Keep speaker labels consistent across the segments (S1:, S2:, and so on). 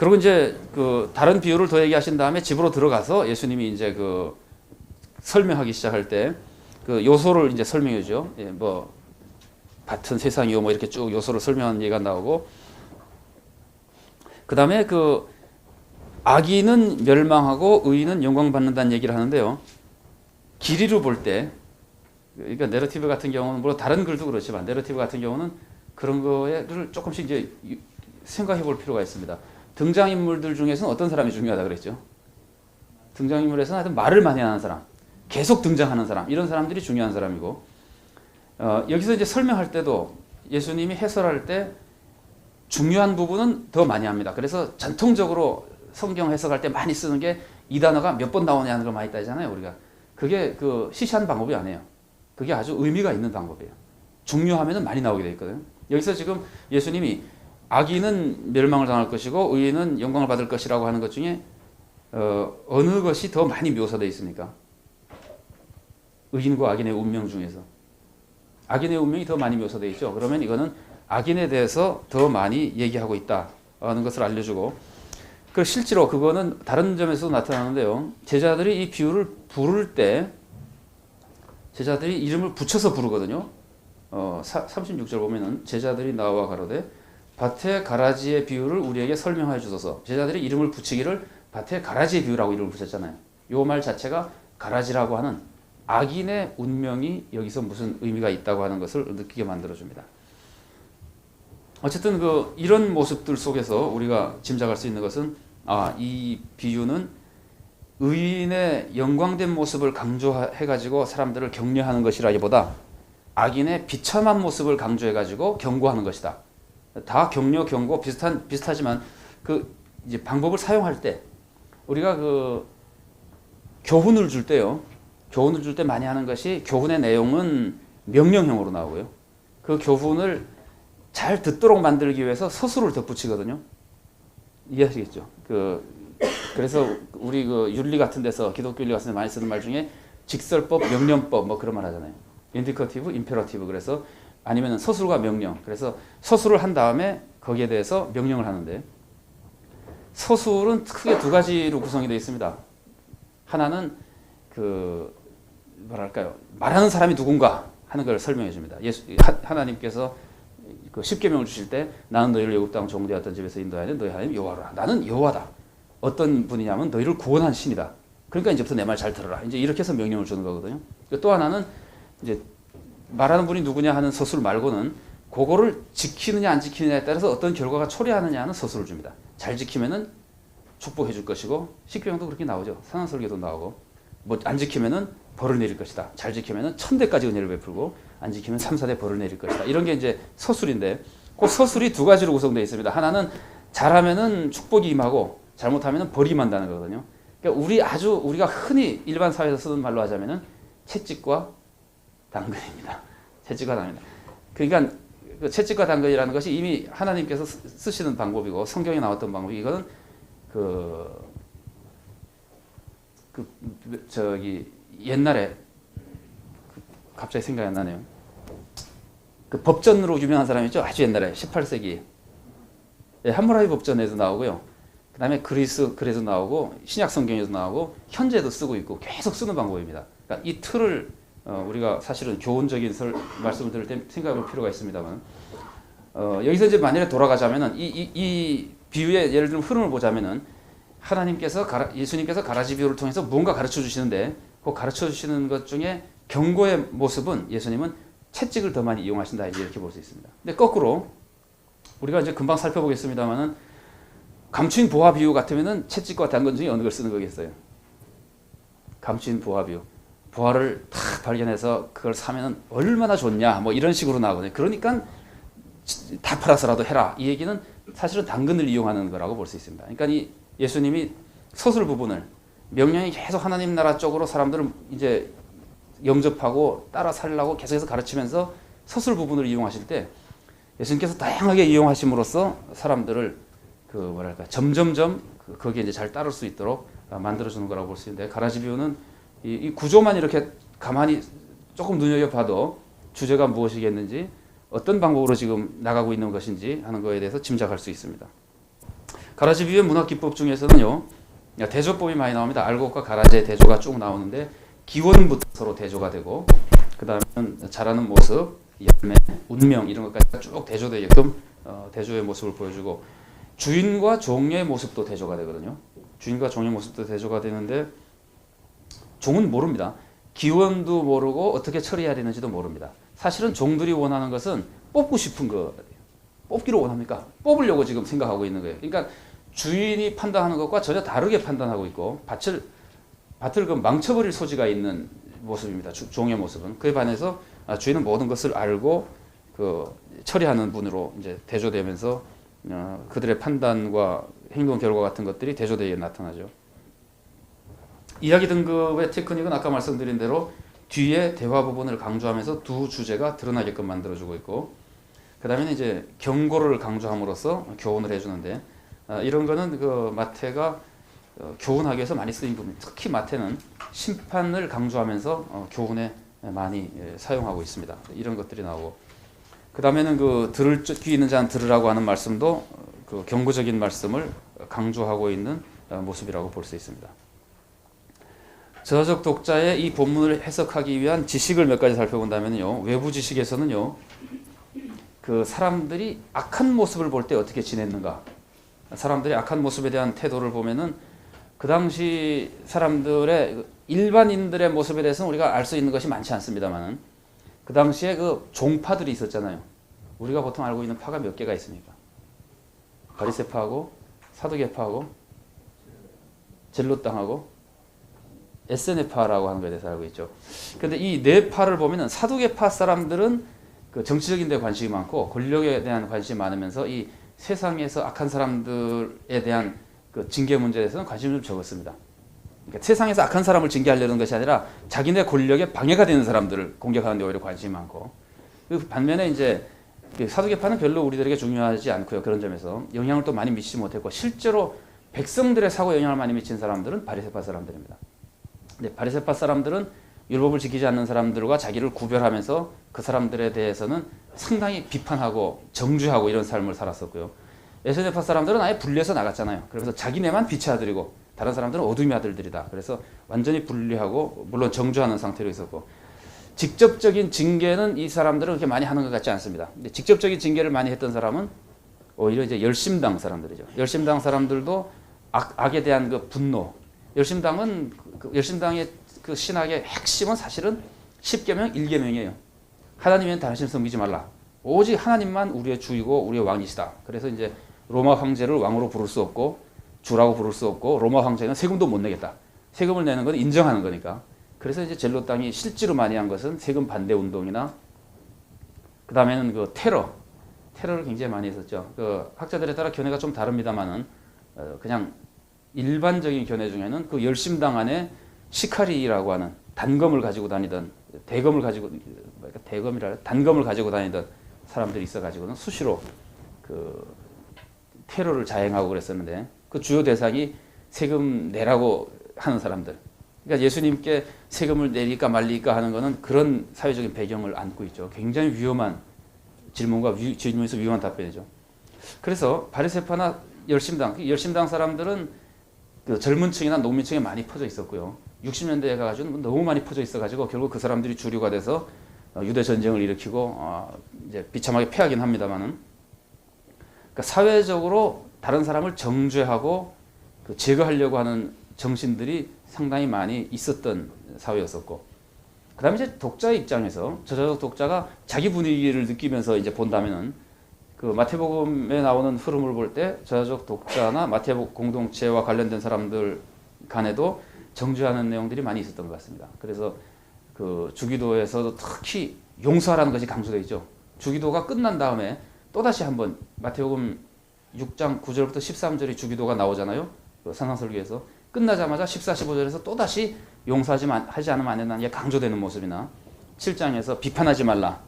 S1: 그리고 이제 그 다른 비유를 더 얘기하신 다음에 집으로 들어가서 예수님이 이제 그 설명하기 시작할 때 그 요소를 이제 설명해죠. 예, 뭐 같은 세상이요, 뭐 이렇게 쭉 요소를 설명하는 얘기가 나오고, 그 다음에 그 악인은 멸망하고 의인은 영광받는다는 얘기를 하는데요. 길이로 볼 때, 그러니까 내러티브 같은 경우는 물론 다른 글도 그렇지만 내러티브 같은 경우는 그런 거를 조금씩 이제 생각해 볼 필요가 있습니다. 등장인물들 중에서는 어떤 사람이 중요하다 그랬죠? 등장인물에서는 하여튼 말을 많이 하는 사람, 계속 등장하는 사람, 이런 사람들이 중요한 사람이고, 여기서 이제 설명할 때도 예수님이 해설할 때 중요한 부분은 더 많이 합니다. 그래서 전통적으로 성경 해석할 때 많이 쓰는 게 이 단어가 몇 번 나오냐 하는 걸 많이 따지잖아요, 우리가. 그게 그 시시한 방법이 아니에요. 그게 아주 의미가 있는 방법이에요. 중요하면은 많이 나오게 돼 있거든요. 여기서 지금 예수님이 악인은 멸망을 당할 것이고 의인은 영광을 받을 것이라고 하는 것 중에 어느 것이 더 많이 묘사되어 있습니까? 의인과 악인의 운명 중에서 악인의 운명이 더 많이 묘사되어 있죠. 그러면 이거는 악인에 대해서 더 많이 얘기하고 있다는 것을 알려주고, 그 실제로 그거는 다른 점에서도 나타나는데요. 제자들이 이 비유를 부를 때 제자들이 이름을 붙여서 부르거든요. 36절 보면은 제자들이 나와 가로되 밭의 가라지의 비유를 우리에게 설명하여 주소서. 제자들이 이름을 붙이기를 밭의 가라지의 비유라고 이름을 붙였잖아요. 이 말 자체가 가라지라고 하는 악인의 운명이 여기서 무슨 의미가 있다고 하는 것을 느끼게 만들어줍니다. 어쨌든 이런 모습들 속에서 우리가 짐작할 수 있는 것은, 이 비유는 의인의 영광된 모습을 강조해가지고 사람들을 격려하는 것이라기보다 악인의 비참한 모습을 강조해가지고 경고하는 것이다. 다 격려, 경고 비슷하지만 이제 방법을 사용할 때 우리가 교훈을 줄 때요. 교훈을 줄 때 많이 하는 것이, 교훈의 내용은 명령형으로 나오고요. 그 교훈을 잘 듣도록 만들기 위해서 서술을 덧붙이거든요. 이해하시겠죠? 그래서 우리 윤리 같은 데서, 기독교 윤리 같은 데 많이 쓰는 말 중에 직설법, 명령법 뭐 그런 말 하잖아요. 인디커티브, 임페러티브. 그래서 아니면 서술과 명령. 그래서 서술을 한 다음에 거기에 대해서 명령을 하는데, 서술은 크게 두 가지로 구성이 되어 있습니다. 하나는 뭐랄까요, 말하는 사람이 누군가 하는 걸 설명해 줍니다. 하나님께서 십계명을 주실 때 나는 너희를 애굽 땅 종되었던 집에서 인도하여 너희 하나님 여호와라. 나는 여호와다. 어떤 분이냐면 너희를 구원한 신이다. 그러니까 이제부터 내 말 잘 들어라. 이제 이렇게 해서 명령을 주는 거거든요. 또 하나는 이제 말하는 분이 누구냐 하는 서술 말고는 그거를 지키느냐 안 지키느냐에 따라서 어떤 결과가 초래하느냐 하는 서술을 줍니다. 잘 지키면은 축복해 줄 것이고, 십계명도 그렇게 나오죠. 산상설계도 나오고, 뭐 안 지키면은 벌을 내릴 것이다. 잘 지키면은 1000대까지 은혜를 베풀고, 안 지키면 3, 4대 벌을 내릴 것이다. 이런 게 이제 서술인데, 그 서술이 두 가지로 구성되어 있습니다. 하나는 잘하면은 축복이 임하고 잘못하면은 벌이 임한다는 거거든요. 그러니까 우리가 흔히 일반 사회에서 쓰는 말로 하자면은 채찍과 당근입니다. 채찍과 당근입니다. 그러니까 채찍과 당근이라는 것이 이미 하나님께서 쓰시는 방법이고 성경에 나왔던 방법이, 이거는 옛날에 갑자기 생각이 안 나네요. 법전으로 유명한 사람이 있죠. 아주 옛날에 18세기 함무라비 법전에도 나오고요. 그 다음에 글에도 나오고 신약 성경에도 나오고 현재도 쓰고 있고 계속 쓰는 방법입니다. 그러니까 이 틀을 우리가 사실은 교훈적인 말씀을 들을 때 생각해 볼 필요가 있습니다만, 여기서 이제 만약에 돌아가자면은 이 비유의 예를 들면 흐름을 보자면은, 예수님께서 가라지 비유를 통해서 무언가 가르쳐 주시는데, 그 가르쳐 주시는 것 중에 경고의 모습은 예수님은 채찍을 더 많이 이용하신다, 이렇게 볼 수 있습니다. 근데 거꾸로 우리가 이제 금방 살펴보겠습니다만은, 감추인 보화 비유 같으면은 채찍과 당근 중에 어느 걸 쓰는 거겠어요? 감추인 보화 비유. 보화를 탁 발견해서 그걸 사면은 얼마나 좋냐, 뭐 이런 식으로 나오거든요. 그러니까 다 팔아서라도 해라. 이 얘기는 사실은 당근을 이용하는 거라고 볼 수 있습니다. 그러니까 이 예수님이 서술 부분을, 명령이 계속 하나님 나라 쪽으로 사람들을 이제 영접하고 따라 살려고 계속해서 가르치면서 서술 부분을 이용하실 때, 예수님께서 다양하게 이용하심으로써 사람들을 점점점 거기에 이제 잘 따를 수 있도록 만들어주는 거라고 볼 수 있는데, 가라지 비유는 이 구조만 이렇게 가만히 조금 눈여겨봐도 주제가 무엇이겠는지, 어떤 방법으로 지금 나가고 있는 것인지 하는 거에 대해서 짐작할 수 있습니다. 가라지 비유의 문학 기법 중에서는요, 대조법이 많이 나옵니다. 알곡과 가라지의 대조가 쭉 나오는데 기원부터 서로 대조가 되고 그 다음에는 자라는 모습, 열매, 운명 이런 것까지 쭉 대조되게끔 대조의 모습을 보여주고 주인과 종의 모습도 대조가 되거든요. 주인과 종의 모습도 대조가 되는데 종은 모릅니다. 기원도 모르고 어떻게 처리해야 되는지도 모릅니다. 사실은 종들이 원하는 것은 뽑고 싶은 거 뽑기로 원합니까? 뽑으려고 지금 생각하고 있는 거예요. 그러니까 주인이 판단하는 것과 전혀 다르게 판단하고 있고 밭을 그 망쳐버릴 소지가 있는 모습입니다. 종의 모습은. 그에 반해서 주인은 모든 것을 알고 그 처리하는 분으로 이제 대조되면서 그들의 판단과 행동 결과 같은 것들이 대조되게 나타나죠. 이야기 등급의 테크닉은 아까 말씀드린 대로 뒤에 대화 부분을 강조하면서 두 주제가 드러나게끔 만들어주고 있고 그 다음에는 이제 경고를 강조함으로써 교훈을 해주는데 이런 거는 그 마태가 교훈하기 위해서 많이 쓰인 부분입니다. 특히 마태는 심판을 강조하면서 교훈에 많이 사용하고 있습니다. 이런 것들이 나오고 그 다음에는 그 들을 귀 있는 자는 들으라고 하는 말씀도 그 경고적인 말씀을 강조하고 있는 모습이라고 볼 수 있습니다. 저자적 독자의 이 본문을 해석하기 위한 지식을 몇 가지 살펴본다면요, 외부 지식에서는요, 그 사람들이 악한 모습을 볼 때 어떻게 지냈는가, 사람들의 악한 모습에 대한 태도를 보면은 그 당시 사람들의 일반인들의 모습에 대해서는 우리가 알 수 있는 것이 많지 않습니다만은 그 당시에 그 종파들이 있었잖아요. 우리가 보통 알고 있는 파가 몇 개가 있습니까? 바리새파하고 사두개파하고 젤롯당하고 에세네파라고 하는 것에 대해서 알고 있죠. 그런데 이 네 파를 보면은 사두개파 사람들은 그 정치적인 데 관심이 많고 권력에 대한 관심이 많으면서 이 세상에서 악한 사람들에 대한 그 징계 문제에 대해서는 관심이 좀 적었습니다. 그러니까 세상에서 악한 사람을 징계하려는 것이 아니라 자기네 권력에 방해가 되는 사람들을 공격하는 데 오히려 관심이 많고 그 반면에 이제 사두개파는 별로 우리들에게 중요하지 않고요. 그런 점에서 영향을 또 많이 미치지 못했고 실제로 백성들의 사고에 영향을 많이 미친 사람들은 바리새파 사람들입니다. 근데 바리새파 사람들은 율법을 지키지 않는 사람들과 자기를 구별하면서 그 사람들에 대해서는 상당히 비판하고 정죄하고 이런 삶을 살았었고요. 에세네파 사람들은 아예 분리해서 나갔잖아요. 그래서 자기네만 빛의 아들이고 다른 사람들은 어둠의 아들들이다. 그래서 완전히 분리하고 물론 정죄하는 상태로 있었고 직접적인 징계는 이 사람들은 그렇게 많이 하는 것 같지 않습니다. 근데 직접적인 징계를 많이 했던 사람은 오히려 이제 열심당 사람들이죠. 열심당 사람들도 악에 대한 그 분노. 열심당은 열심당의 그 신학의 핵심은 사실은 10계명 1계명이에요. 하나님은 다른 섬기지 말라. 오직 하나님만 우리의 주이고 우리의 왕이시다. 그래서 이제 로마 황제를 왕으로 부를 수 없고 주라고 부를 수 없고 로마 황제는 세금도 못 내겠다. 세금을 내는 건 인정하는 거니까. 그래서 이제 젤롯 당이 실제로 많이 한 것은 세금 반대 운동이나 그 다음에는 그 테러를 굉장히 많이 했었죠. 그 학자들에 따라 견해가 좀 다릅니다만은 그냥 일반적인 견해 중에는 그 열심당 안에 시카리라고 하는 단검을 가지고 다니던 단검을 가지고 다니던 사람들이 있어가지고는 수시로 그 테러를 자행하고 그랬었는데 그 주요 대상이 세금 내라고 하는 사람들. 그러니까 예수님께 세금을 내릴까 말릴까 하는 것은 그런 사회적인 배경을 안고 있죠. 굉장히 위험한 질문에서 위험한 답변이죠. 그래서 바리새파나 열심당 사람들은 그 젊은 층이나 농민층에 많이 퍼져 있었고요. 60년대에 가가지고 너무 많이 퍼져 있어가지고 결국 그 사람들이 주류가 돼서 유대 전쟁을 일으키고 이제 비참하게 패하긴 합니다만은 그러니까 사회적으로 다른 사람을 정죄하고 그 제거하려고 하는 정신들이 상당히 많이 있었던 사회였었고 그 다음에 이제 독자의 입장에서 저자적 독자가 자기 분위기를 느끼면서 이제 본다면은 그 마태복음에 나오는 흐름을 볼 때 저자적 독자나 마태복 공동체와 관련된 사람들 간에도 정죄하는 내용들이 많이 있었던 것 같습니다. 그래서 그 주기도에서도 특히 용서하라는 것이 강조되어 있죠. 주기도가 끝난 다음에 또다시 한번 마태복음 6장 9절부터 13절이 주기도가 나오잖아요. 그 산상설교에서 끝나자마자 14, 15절에서 또다시 용서하지 않으면 안 된다는 게 강조되는 모습이나 7장에서 비판하지 말라.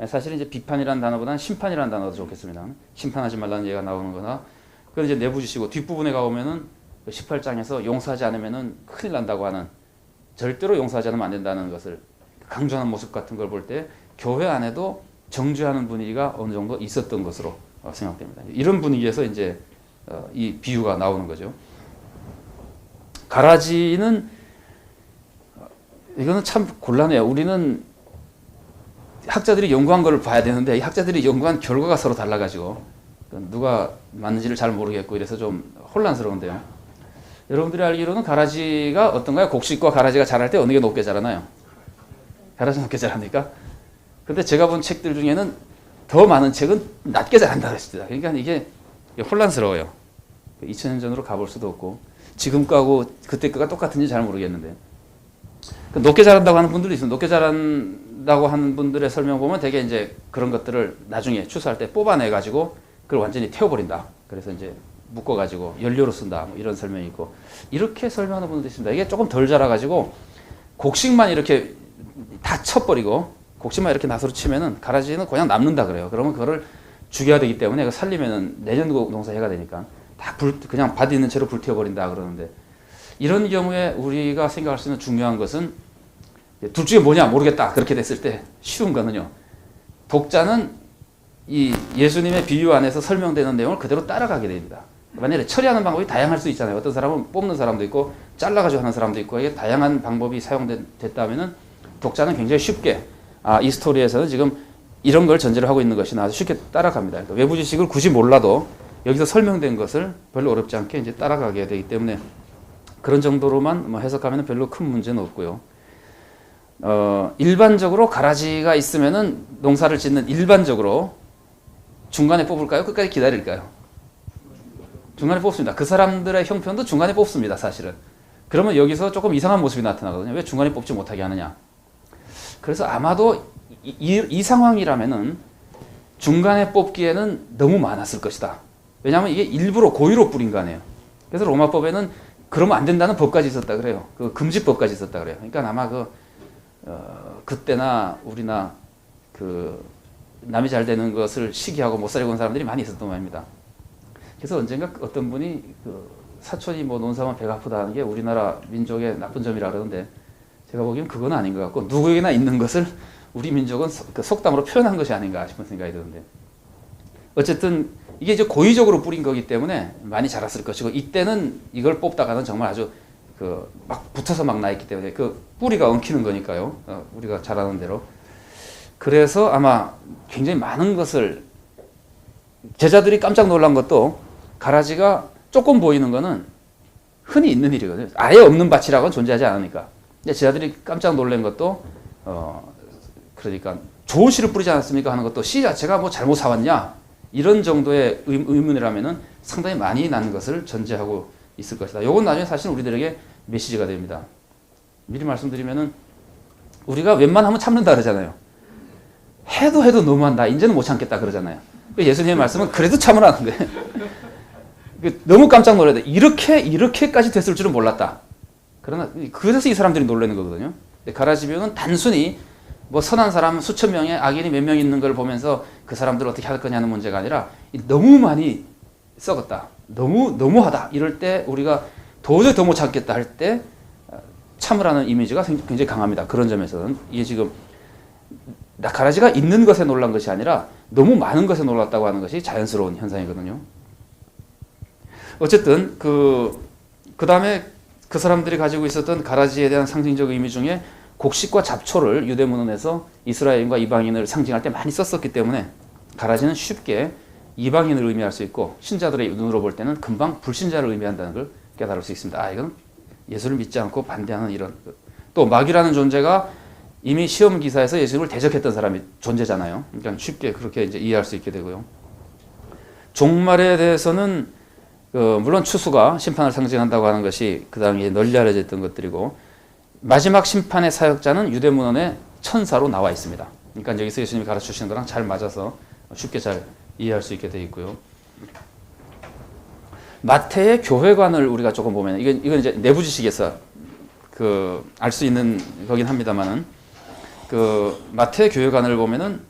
S1: 사실은 이제 비판이라는 단어보다는 심판이라는 단어가 더 좋겠습니다. 심판하지 말라는 얘기가 나오는 거나 그건 이제 내부 지시고 뒷부분에 가보면은 18장에서 용서하지 않으면은 큰일 난다고 하는 절대로 용서하지 않으면 안 된다는 것을 강조하는 모습 같은 걸 볼 때 교회 안에도 정죄하는 분위기가 어느 정도 있었던 것으로 생각됩니다. 이런 분위기에서 이제 이 비유가 나오는 거죠. 가라지는 이거는 참 곤란해요. 우리는 학자들이 연구한 걸 봐야 되는데 이 학자들이 연구한 결과가 서로 달라가지고 누가 맞는지를 잘 모르겠고 이래서 좀 혼란스러운데요. 여러분들이 알기로는 가라지가 어떤가요? 곡식과 가라지가 자랄 때 어느 게 높게 자라나요? 가라지 높게 자랍니까? 근데 제가 본 책들 중에는 더 많은 책은 낮게 자란다 그랬습니다. 그러니까 이게 혼란스러워요. 2000년 전으로 가볼 수도 없고 지금 거하고 그때 거가 똑같은지 잘 모르겠는데 높게 자란다고 하는 분들도 있어요. 높게 자란다고 하는 분들의 설명 보면 되게 이제 그런 것들을 나중에 추수할 때 뽑아내 가지고 그걸 완전히 태워버린다. 그래서 이제 묶어 가지고 연료로 쓴다. 뭐 이런 설명이 있고 이렇게 설명하는 분들도 있습니다. 이게 조금 덜 자라 가지고 곡식만 이렇게 다 쳐버리고 곡식만 이렇게 나서로 치면은 가라지는 그냥 남는다 그래요. 그러면 그거를 죽여야 되기 때문에 살리면은 내년 농사 해가 되니까 다 그냥 밭 있는 채로 불태워버린다 그러는데 이런 경우에 우리가 생각할 수 있는 중요한 것은 둘 중에 뭐냐 모르겠다 그렇게 됐을 때 쉬운 거는요. 독자는 이 예수님의 비유 안에서 설명되는 내용을 그대로 따라가게 됩니다. 만약에 처리하는 방법이 다양할 수 있잖아요. 어떤 사람은 뽑는 사람도 있고 잘라가지고 하는 사람도 있고 이게 다양한 방법이 사용됐다면은 독자는 굉장히 쉽게 이 스토리에서는 지금 이런 걸 전제로 하고 있는 것이 아주 쉽게 따라갑니다. 그러니까 외부 지식을 굳이 몰라도 여기서 설명된 것을 별로 어렵지 않게 이제 따라가게 되기 때문에 그런 정도로만 뭐 해석하면 별로 큰 문제는 없고요. 일반적으로 가라지가 있으면은 농사를 짓는 일반적으로 중간에 뽑을까요? 끝까지 기다릴까요? 중간에 뽑습니다. 그 사람들의 형편도 중간에 뽑습니다, 사실은. 그러면 여기서 조금 이상한 모습이 나타나거든요. 왜 중간에 뽑지 못하게 하느냐? 그래서 아마도 이 상황이라면은 중간에 뽑기에는 너무 많았을 것이다. 왜냐하면 이게 일부러 고의로 뿌린 거 아니에요. 그래서 로마법에는 그러면 안 된다는 법까지 있었다 그래요. 그 금지법까지 있었다 그래요. 그러니까 아마 그때나 우리나 남이 잘 되는 것을 시기하고 못 살고 온 사람들이 많이 있었던 모양입니다. 그래서 언젠가 어떤 분이 사촌이 뭐 논사하면 배가 아프다는 게 우리나라 민족의 나쁜 점이라 그러는데 제가 보기엔 그건 아닌 것 같고 누구에게나 있는 것을 우리 민족은 속담으로 표현한 것이 아닌가 싶은 생각이 드는데 어쨌든 이게 이제 고의적으로 뿌린 거기 때문에 많이 자랐을 것이고 이때는 이걸 뽑다가는 정말 아주 막 붙어서 막 나있기 때문에 그 뿌리가 엉키는 거니까요. 우리가 잘 아는 대로. 그래서 아마 굉장히 많은 것을 제자들이 깜짝 놀란 것도 가라지가 조금 보이는 거는 흔히 있는 일이거든요. 아예 없는 밭이라고는 존재하지 않으니까. 근데 제자들이 깜짝 놀란 것도 그러니까 좋은 씨를 뿌리지 않았습니까 하는 것도 씨 자체가 뭐 잘못 사왔냐 이런 정도의 의문이라면은 상당히 많이 난 것을 전제하고 있을 것이다. 이건 나중에 사실 우리들에게 메시지가 됩니다. 미리 말씀드리면은 우리가 웬만하면 참는다 그러잖아요. 해도 너무한다. 이제는 못 참겠다 그러잖아요. 예수님의 말씀은 그래도 참으라는 거예요. 너무 깜짝 놀라야 돼. 이렇게까지 됐을 줄은 몰랐다. 그러나 그래서 이 사람들이 놀라는 거거든요. 가라지병은 단순히 뭐 선한 사람 수천 명에 악인이 몇 명 있는 걸 보면서 그 사람들을 어떻게 할 거냐는 문제가 아니라 너무 많이 썩었다. 너무하다. 이럴 때 우리가 도저히 더 못 참겠다 할 때 참으라는 이미지가 굉장히 강합니다. 그런 점에서는 이게 지금 가라지가 있는 것에 놀란 것이 아니라 너무 많은 것에 놀랐다고 하는 것이 자연스러운 현상이거든요. 어쨌든 그 다음에 그 사람들이 가지고 있었던 가라지에 대한 상징적 의미 중에 곡식과 잡초를 유대 문헌에서 이스라엘인과 이방인을 상징할 때 많이 썼었기 때문에 가라지는 쉽게 이방인을 의미할 수 있고 신자들의 눈으로 볼 때는 금방 불신자를 의미한다는 걸 깨달을 수 있습니다. 이건 예수를 믿지 않고 반대하는 이런 또 마귀라는 존재가 이미 시험 기사에서 예수님을 대적했던 사람이 존재잖아요. 그러니까 쉽게 그렇게 이제 이해할 수 있게 되고요. 종말에 대해서는 물론 추수가 심판을 상징한다고 하는 것이 그 당시에 널리 알려져 있던 것들이고 마지막 심판의 사역자는 유대 문헌에 천사로 나와 있습니다. 그러니까 여기서 예수님이 가르쳐 주시는 거랑 잘 맞아서 쉽게 잘 이해할 수 있게 되어 있고요. 마태의 교회관을 우리가 조금 보면 이건 이제 내부 지식에서 알 수 있는 거긴 합니다만은 마태의 교회관을 보면은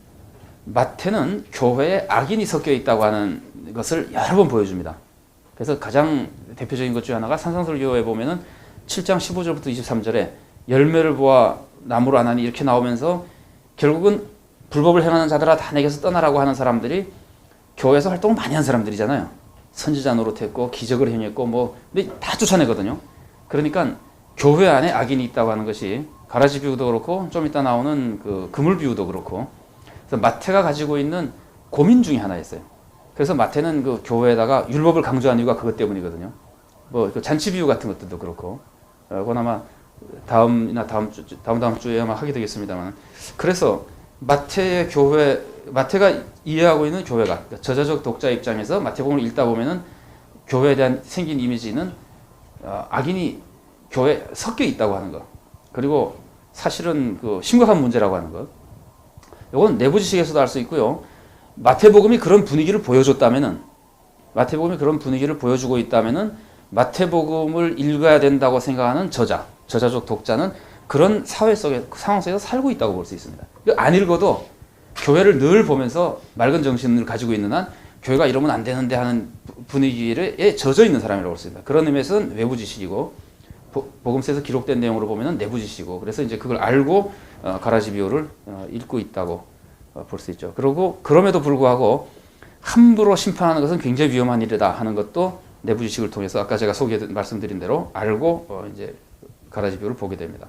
S1: 마태는 교회에 악인이 섞여 있다고 하는 것을 여러 번 보여줍니다. 그래서 가장 대표적인 것 중 하나가 산상설교에 보면은 7장 15절부터 23절에 열매를 보아 나무로 안 하니 이렇게 나오면서 결국은 불법을 행하는 자들아 다 내게서 떠나라고 하는 사람들이 교회에서 활동을 많이 한 사람들이잖아요. 선지자 노릇했고 기적을 행했고 뭐 근데 다 쫓아내거든요. 그러니까 교회 안에 악인이 있다고 하는 것이 가라지 비유도 그렇고 좀 이따 나오는 그 그물 비유도 그렇고 그래서 마태가 가지고 있는 고민 중에 하나였어요. 그래서 마태는 그 교회에다가 율법을 강조한 이유가 그것 때문이거든요. 뭐 그 잔치 비유 같은 것들도 그렇고 그건 아마 다음 주에 아마 하게 되겠습니다만 그래서 마태의 교회 마태가 이해하고 있는 교회가 그러니까 저자적 독자 입장에서 마태복음을 읽다 보면은 교회에 대한 생긴 이미지는 악인이 교회에 섞여 있다고 하는 것 그리고 사실은 그 심각한 문제라고 하는 것 이건 내부 지식에서도 알 수 있고요. 마태복음이 그런 분위기를 보여줬다면은 마태복음이 그런 분위기를 보여주고 있다면은 마태복음을 읽어야 된다고 생각하는 저자적 독자는 그런 사회 속에 상황 속에서 살고 있다고 볼 수 있습니다. 안 읽어도 교회를 늘 보면서 맑은 정신을 가지고 있는 한 교회가 이러면 안 되는데 하는 분위기에 젖어 있는 사람이라고 볼 수 있습니다. 그런 의미에서는 외부 지식이고 복음서에서 기록된 내용으로 보면은 내부 지식이고 그래서 이제 그걸 알고 가라지 비유를 읽고 있다고 볼 수 있죠. 그리고 그럼에도 불구하고 함부로 심판하는 것은 굉장히 위험한 일이다 하는 것도 내부 지식을 통해서 아까 제가 말씀드린 대로 알고 이제 가라지 비유를 보게 됩니다.